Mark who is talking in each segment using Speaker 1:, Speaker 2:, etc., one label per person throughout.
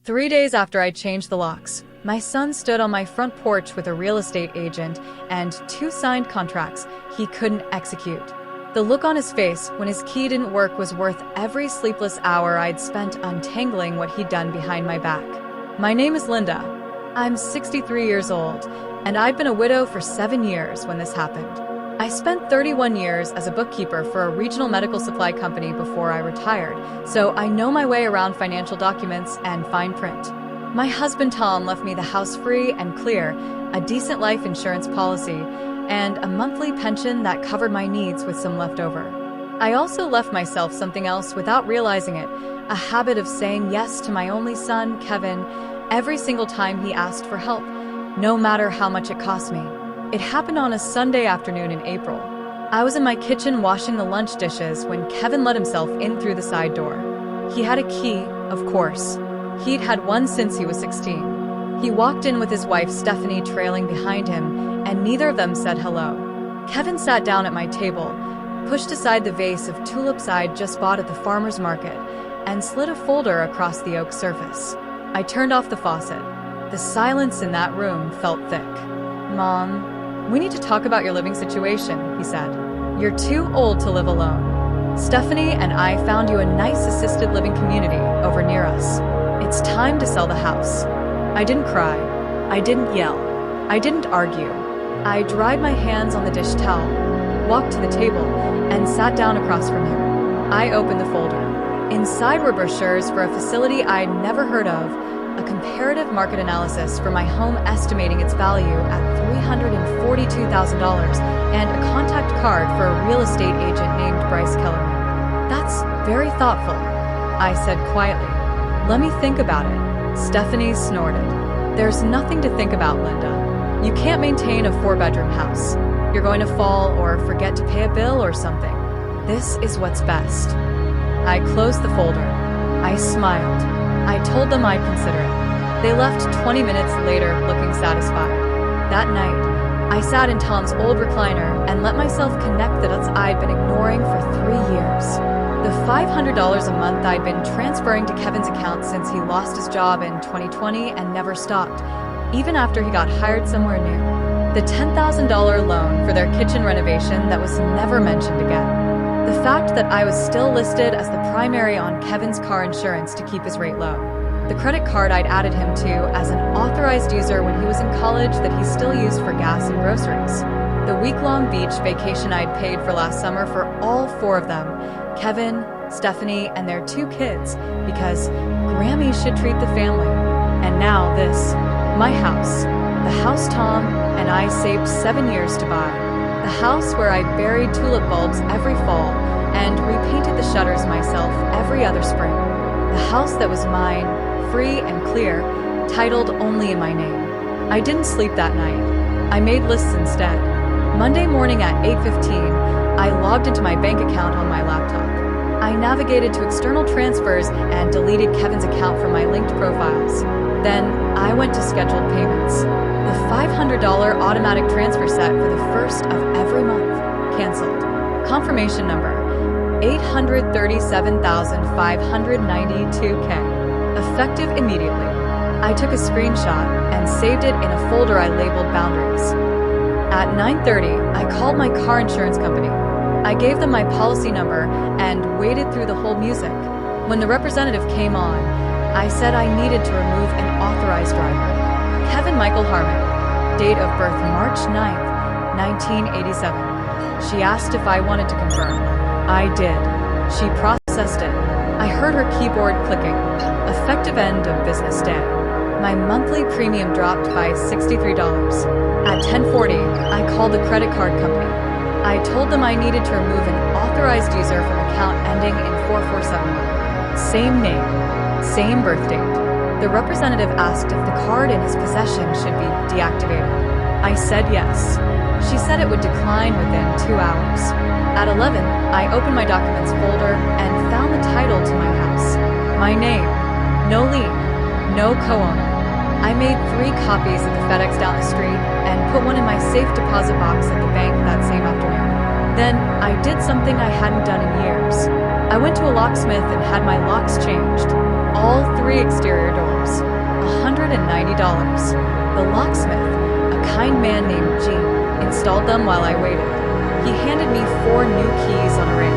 Speaker 1: 3 days after I changed the locks, my son stood on my front porch with a real estate agent and 2 signed contracts he couldn't execute. The look on his face when his key didn't work was worth every sleepless hour I'd spent untangling what he'd done behind my back. My name is Linda. I'm 63 years old, and I've been a widow for 7 years when this happened. I spent 31 years as a bookkeeper for a regional medical supply company before I retired, so I know my way around financial documents and fine print. My husband Tom left me the house free and clear, a decent life insurance policy, and a monthly pension that covered my needs with some leftover. I also left myself something else without realizing it, a habit of saying yes to my only son, Kevin, every single time he asked for help, no matter how much it cost me. It happened on a Sunday afternoon in April. I was in my kitchen washing the lunch dishes when Kevin let himself in through the side door. He had a key, of course. He'd had one since he was 16. He walked in with his wife Stephanie trailing behind him, and neither of them said hello. Kevin sat down at my table, pushed aside the vase of tulips I'd just bought at the farmer's market, and slid a folder across the oak surface. I turned off the faucet. The silence in that room felt thick. "Mom, we need to talk about your living situation," he said. "You're too old to live alone. Stephanie and I found you a nice assisted living community over near us. It's time to sell the house." I didn't cry. I didn't yell. I didn't argue. I dried my hands on the dish towel, walked to the table, and sat down across from him. I opened the folder. Inside were brochures for a facility I'd never heard of, a comparative market analysis for my home estimating its value at $342,000, and a contact card for a real estate agent named Bryce Kellerman. "That's very thoughtful," I said quietly. "Let me think about it." Stephanie snorted. "There's nothing to think about, Linda. You can't maintain a 4-bedroom house. You're going to fall or forget to pay a bill or something. This is what's best." I closed the folder. I smiled. I told them I'd consider it. They left 20 minutes later looking satisfied. That night, I sat in Tom's old recliner and let myself connect the dots I'd been ignoring for 3 years. The $500 a month I'd been transferring to Kevin's account since he lost his job in 2020 and never stopped, even after he got hired somewhere new. The $10,000 loan for their kitchen renovation that was never mentioned again. The fact that I was still listed as the primary on Kevin's car insurance to keep his rate low. The credit card I'd added him to as an authorized user when he was in college that he still used for gas and groceries. The week-long beach vacation I'd paid for last summer for all 4 of them, Kevin, Stephanie, and their 2 kids, because Grammy should treat the family. And now this, my house, the house Tom and I saved 7 years to buy. The house where I buried tulip bulbs every fall and repainted the shutters myself every other spring. The house that was mine, free and clear, titled only in my name. I didn't sleep that night. I made lists instead. Monday morning at 8:15, I logged into my bank account on my laptop. I navigated to external transfers and deleted Kevin's account from my linked profiles. Then I went to scheduled payments. The $500 automatic transfer set for the first of every month. Canceled. Confirmation number 837,592K. Effective immediately. I took a screenshot and saved it in a folder I labeled Boundaries. At 9:30, I called my car insurance company. I gave them my policy number and waited through the whole music. When the representative came on, I said I needed to remove an authorized driver. Kevin Michael Harmon. Date of birth March 9th, 1987. She asked if I wanted to confirm. I did. She processed it. I heard her keyboard clicking. Effective end of business day. My monthly premium dropped by $63. At 10:40, I called the credit card company. I told them I needed to remove an authorized user from account ending in 4471. Same name, same birth date. The representative asked if the card in his possession should be deactivated. I said yes. She said it would decline within 2 hours. At 11, I opened my documents folder and found the title to my house. My name, no lien, no co-owner. I made 3 copies at the FedEx down the street and put one in my safe deposit box at the bank that same afternoon. Then I did something I hadn't done in years. I went to a locksmith and had my locks changed. All 3 exterior doors. $190. The locksmith, a kind man named Gene, installed them while I waited. He handed me 4 new keys on a ring.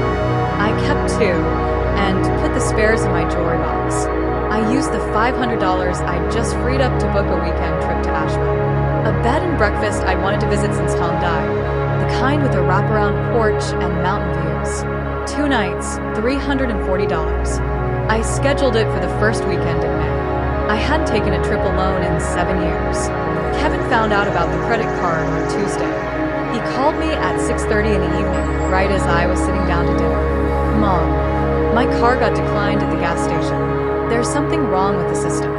Speaker 1: I kept 2 and put the spares in my jewelry box. I used the $500 I'd just freed up to book a weekend trip to Asheville. A bed and breakfast I'd wanted to visit since Tom died, the kind with a wraparound porch and mountain views. 2 nights, $340. I scheduled it for the first weekend in May. I hadn't taken a trip alone in 7 years. Kevin found out about the credit card on Tuesday. He called me at 6:30 in the evening, right as I was sitting down to dinner. "Mom, my car got declined at the gas station. There's something wrong with the system."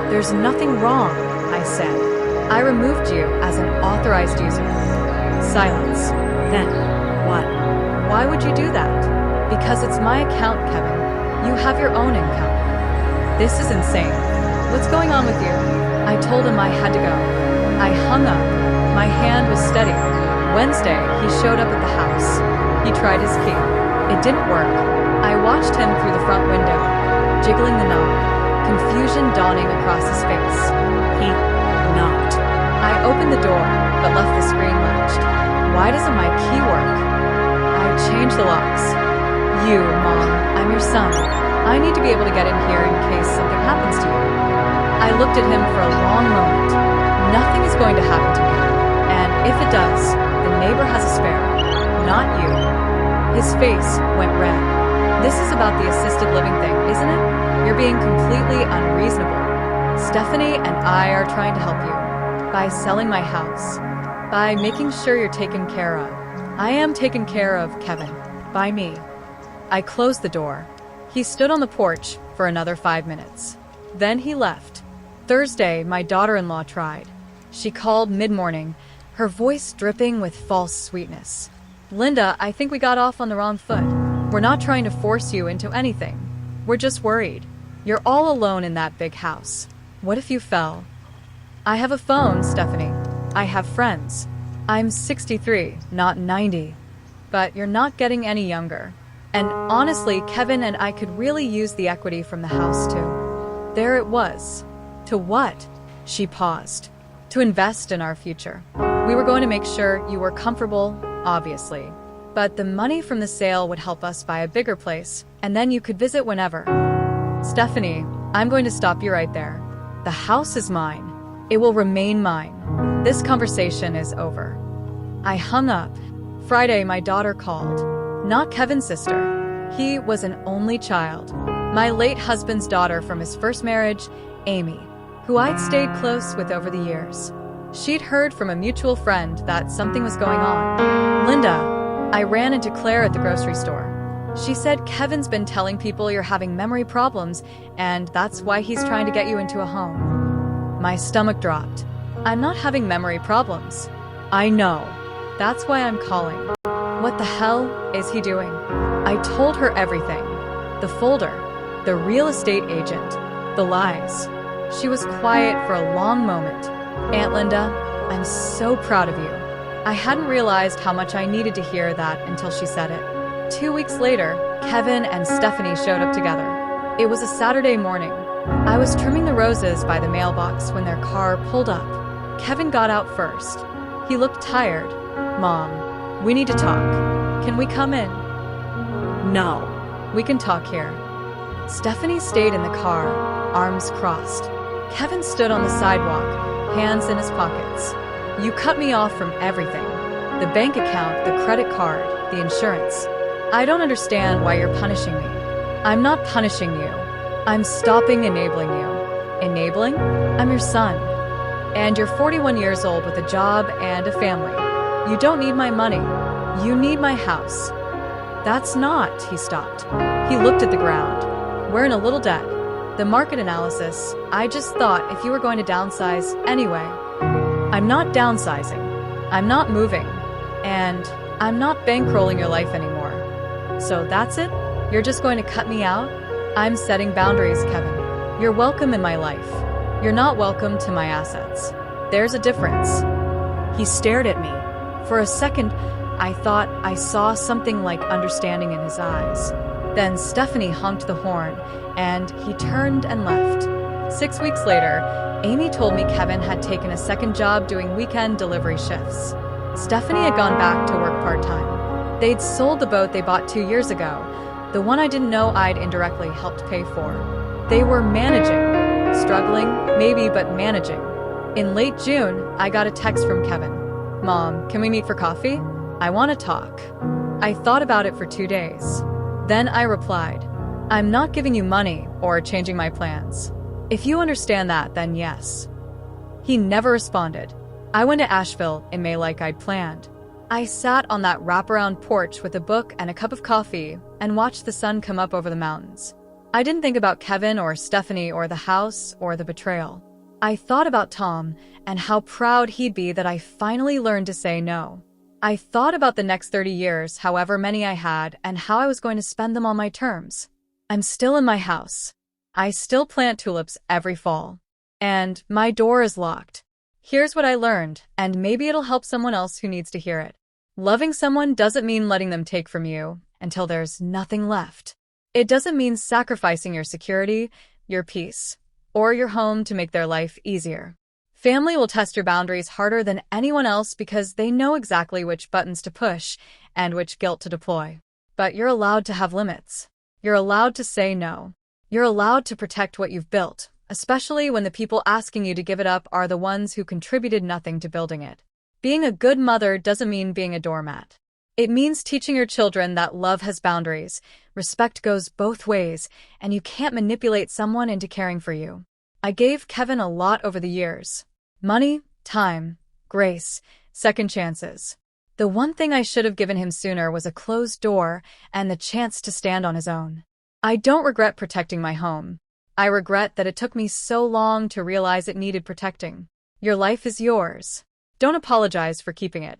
Speaker 1: "There's nothing wrong," I said. "I removed you as an authorized user." Silence.
Speaker 2: Then, what?
Speaker 1: "Why would you do that?" "Because it's my account, Kevin. You have your own income." "This is insane. What's going on with you?" I told him I had to go. I hung up. My hand was steady. Wednesday, he showed up at the house. He tried his key. It didn't work. I watched him through the front window, jiggling the knob, confusion dawning across his face.
Speaker 2: He knocked.
Speaker 1: I opened the door, but left the screen latched. Why doesn't my key work? I changed the locks. "You, Mom, I'm your son. I need to be able to get in here in case something happens to you." I looked at him for a long moment. Nothing is going to happen to me. And if it does, the neighbor has a spare. Not you. His face went red. "This is about the assisted living thing, isn't it? You're being completely unreasonable. Stephanie and I are trying to help you. By selling my house. By making sure you're taken care of. I am taken care of, Kevin. By me." I closed the door. He stood on the porch for another 5 minutes. Then he left. Thursday, my daughter-in-law tried. She called mid-morning, her voice dripping with false sweetness. "Linda, I think we got off on the wrong foot. We're not trying to force you into anything. We're just worried. You're all alone in that big house. What if you fell?" "I have a phone, Stephanie. I have friends. I'm 63, not 90. But you're not getting any younger. And honestly, Kevin and I could really use the equity from the house too." There it was. "To what?" She paused. "To invest in our future. We were going to make sure you were comfortable, obviously. But the money from the sale would help us buy a bigger place, and then you could visit whenever." "Stephanie, I'm going to stop you right there. The house is mine. It will remain mine. This conversation is over." I hung up. Friday, my daughter called. Not Kevin's sister. He was an only child. My late husband's daughter from his first marriage, Amy, who I'd stayed close with over the years. She'd heard from a mutual friend that something was going on. "Linda," I ran into Claire at the grocery store. "She said Kevin's been telling people you're having memory problems, and that's why he's trying to get you into a home." My stomach dropped. "I'm not having memory problems." "I know. That's why I'm calling." "What the hell is he doing?" I told her everything. The folder, the real estate agent, the lies. She was quiet for a long moment. "Aunt Linda, I'm so proud of you." I hadn't realized how much I needed to hear that until she said it. 2 weeks later, Kevin and Stephanie showed up together. It was a Saturday morning. I was trimming the roses by the mailbox when their car pulled up. Kevin got out first. He looked tired. "Mom, we need to talk. Can we come in?"
Speaker 2: No.
Speaker 1: "We can talk here." Stephanie stayed in the car, arms crossed. Kevin stood on the sidewalk, hands in his pockets. "You cut me off from everything. The bank account, the credit card, the insurance. I don't understand why you're punishing me." "I'm not punishing you. I'm stopping enabling you." "Enabling? I'm your son. And you're 41 years old with a job and a family. You don't need my money. You need my house." "That's not," he stopped. He looked at the ground. "We're in a little debt. The market analysis, I just thought if you were going to downsize anyway." "I'm not downsizing. I'm not moving. And I'm not bankrolling your life anymore." "So that's it? You're just going to cut me out?" "I'm setting boundaries, Kevin. You're welcome in my life. You're not welcome to my assets. There's a difference." He stared at me. For a second, I thought I saw something like understanding in his eyes. Then Stephanie honked the horn, and he turned and left. 6 weeks later, Amy told me Kevin had taken a second job doing weekend delivery shifts. Stephanie had gone back to work part-time. They'd sold the boat they bought 2 years ago, the one I didn't know I'd indirectly helped pay for. They were managing. Struggling, maybe, but managing. In late June, I got a text from Kevin. "Mom, can we meet for coffee? I want to talk." I thought about it for 2 days. Then I replied, "I'm not giving you money or changing my plans. If you understand that, then yes." He never responded. I went to Asheville in May like I'd planned. I sat on that wraparound porch with a book and a cup of coffee and watched the sun come up over the mountains. I didn't think about Kevin or Stephanie or the house or the betrayal. I thought about Tom and how proud he'd be that I finally learned to say no. I thought about the next 30 years, however many I had, and how I was going to spend them on my terms. I'm still in my house. I still plant tulips every fall. And my door is locked. Here's what I learned, and maybe it'll help someone else who needs to hear it. Loving someone doesn't mean letting them take from you until there's nothing left. It doesn't mean sacrificing your security, your peace, or your home to make their life easier. Family will test your boundaries harder than anyone else because they know exactly which buttons to push and which guilt to deploy. But you're allowed to have limits. You're allowed to say no. You're allowed to protect what you've built, especially when the people asking you to give it up are the ones who contributed nothing to building it. Being a good mother doesn't mean being a doormat. It means teaching your children that love has boundaries, respect goes both ways, and you can't manipulate someone into caring for you. I gave Kevin a lot over the years. Money, time, grace, second chances. The one thing I should have given him sooner was a closed door and the chance to stand on his own. I don't regret protecting my home. I regret that it took me so long to realize it needed protecting. Your life is yours. Don't apologize for keeping it.